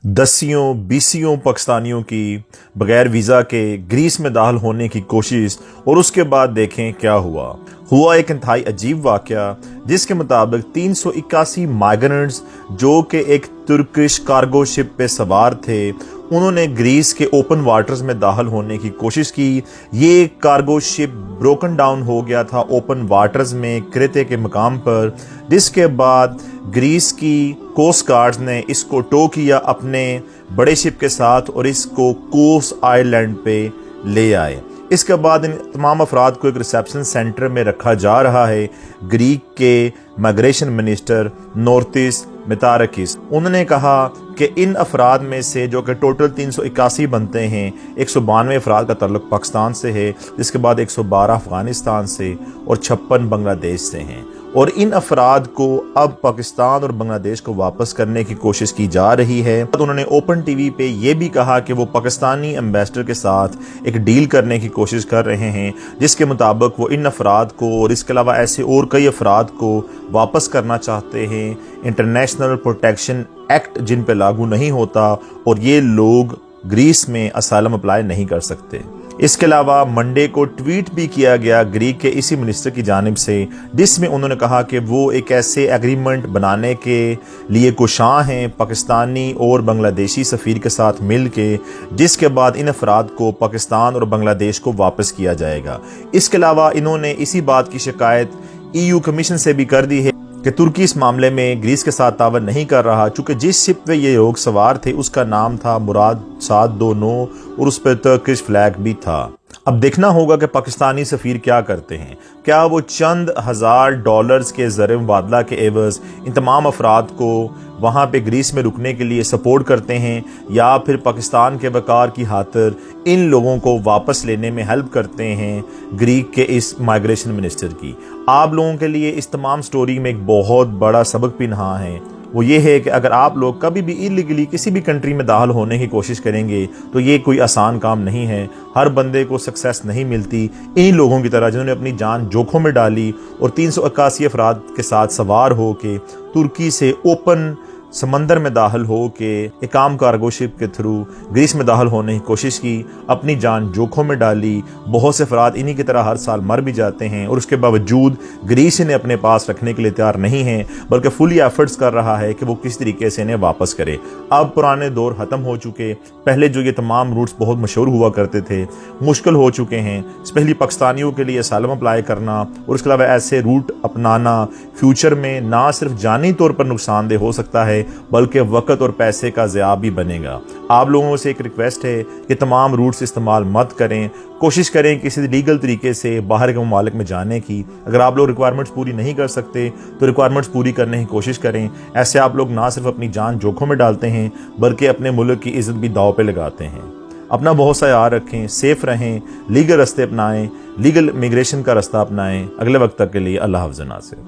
दसियों बीसियों पाकिस्तानियों की बगैर वीज़ा के ग्रीस में दाखिल होने की कोशिश और उसके बाद देखें क्या हुआ एक इंतहाई अजीब वाक़या जिसके मुताबिक 381 माइग्रेंट्स जो कि एक तुर्किश कार्गो शिप पे सवार थे उन्होंने ग्रीस के ओपन वाटर्स में दाखिल होने की कोशिश की। ये कार्गो शिप ब्रोकन डाउन हो गया था ओपन वाटर्स में क्रेते के मकाम पर, जिसके बाद ग्रीस की कोस्ट गार्ड्स ने इसको टो किया अपने बड़े शिप के साथ और इसको कोस आइलैंड पे ले आए। इसके बाद इन तमाम अफराद को एक रिसेप्शन सेंटर में रखा जा रहा है। ग्रीक के माइग्रेशन मिनिस्टर नोर्थिस मितारकिस उन्होंने कहा कि इन अफराद में से जो कि टोटल 381 बनते हैं, 192 अफराद का ताल्लुक पाकिस्तान से है, जिसके बाद 112 अफगानिस्तान से और 56 बांग्लादेश से हैं। और इन अफराद को अब पाकिस्तान और बांग्लादेश को वापस करने की कोशिश की जा रही है। तो उन्होंने ओपन टीवी पे ये भी कहा कि वो पाकिस्तानी एम्बेसडर के साथ एक डील करने की कोशिश कर रहे हैं, जिसके मुताबिक वो इन अफराद को और इसके अलावा ऐसे और कई अफराद को वापस करना चाहते हैं। इंटरनेशनल प्रोटेक्शन एक्ट जिन पे लागू नहीं होता और ये लोग ग्रीस में असाइलम अप्लाई नहीं कर सकते। इसके अलावा मंडे को ट्वीट भी किया गया ग्रीक के इसी मिनिस्टर की जानिब से, जिसमें उन्होंने कहा कि वो एक ऐसे एग्रीमेंट बनाने के लिए कोशां हैं पाकिस्तानी और बांग्लादेशी सफ़ीर के साथ मिल के, जिसके बाद इन अफराद को पाकिस्तान और बांग्लादेश को वापस किया जाएगा। इसके अलावा इन्होंने इसी बात की शिकायत EU कमीशन से भी कर दी है कि तुर्की इस मामले में ग्रीस के साथ तावन नहीं कर रहा, चूँकि जिस शिप पे ये लोग सवार थे उसका नाम था मुराद 729 और उस पर तुर्किश फ्लैग भी था। अब देखना होगा कि पाकिस्तानी सफ़ीर क्या करते हैं। क्या वो चंद हज़ार डॉलर्स के ज़र मुबादला के एवज़ इन तमाम अफराद को वहाँ पे ग्रीस में रुकने के लिए सपोर्ट करते हैं, या फिर पाकिस्तान के वक़ार की खातिर इन लोगों को वापस लेने में हेल्प करते हैं ग्रीक के इस माइग्रेशन मिनिस्टर की। आप लोगों के लिए इस तमाम स्टोरी में एक बहुत बड़ा सबक भी नहा है, वो ये है कि अगर आप लोग कभी भी इलीगली किसी भी कंट्री में दाखिल होने की कोशिश करेंगे तो ये कोई आसान काम नहीं है। हर बंदे को सक्सेस नहीं मिलती। इन लोगों की तरह जिन्होंने अपनी जान जोखों में डाली और 381 अफराद के साथ सवार हो के तुर्की से ओपन समंदर में दाखिल हो के एक आम कार्गो शिप के थ्रू ग्रीस में दाखिल होने की कोशिश की, अपनी जान जोखों में डाली। बहुत से अफराद इन्हीं की तरह हर साल मर भी जाते हैं और उसके बावजूद ग्रीस इन्हें अपने पास रखने के लिए तैयार नहीं है, बल्कि फुली एफर्ट्स कर रहा है कि वो किस तरीके से इन्हें वापस करे। अब पुराने दौर ख़त्म हो चुके। पहले जो ये तमाम रूट्स बहुत मशहूर हुआ करते थे मुश्किल हो चुके हैं। स्पेशली पाकिस्तानियों के लिए असाइलम अप्लाई करना और उसके अलावा ऐसे रूट अपनाना फ्यूचर में ना सिर्फ जानी तौर पर नुकसानदेह हो सकता है बल्कि वक्त और पैसे का ज़िया भी बनेगा। आप लोगों से एक रिक्वेस्ट है कि तमाम रूट्स इस्तेमाल मत करें। कोशिश करें किसी लीगल तरीके से बाहर के ममालिक में जाने की। अगर आप लोग रिक्वायरमेंट्स पूरी नहीं कर सकते तो रिक्वायरमेंट्स पूरी करने की कोशिश करें। ऐसे आप लोग ना सिर्फ अपनी जान जोखों में डालते हैं बल्कि अपने मुल्क की इज्जत भी दांव पे लगाते हैं। अपना बहुत सा याद रखें, सेफ रहें, लीगल रास्ते अपनाएं, लीगल इमिग्रेशन का रास्ता अपनाएं। अगले वक्त तक के लिए अल्लाह हाफ़िज़ नासिर।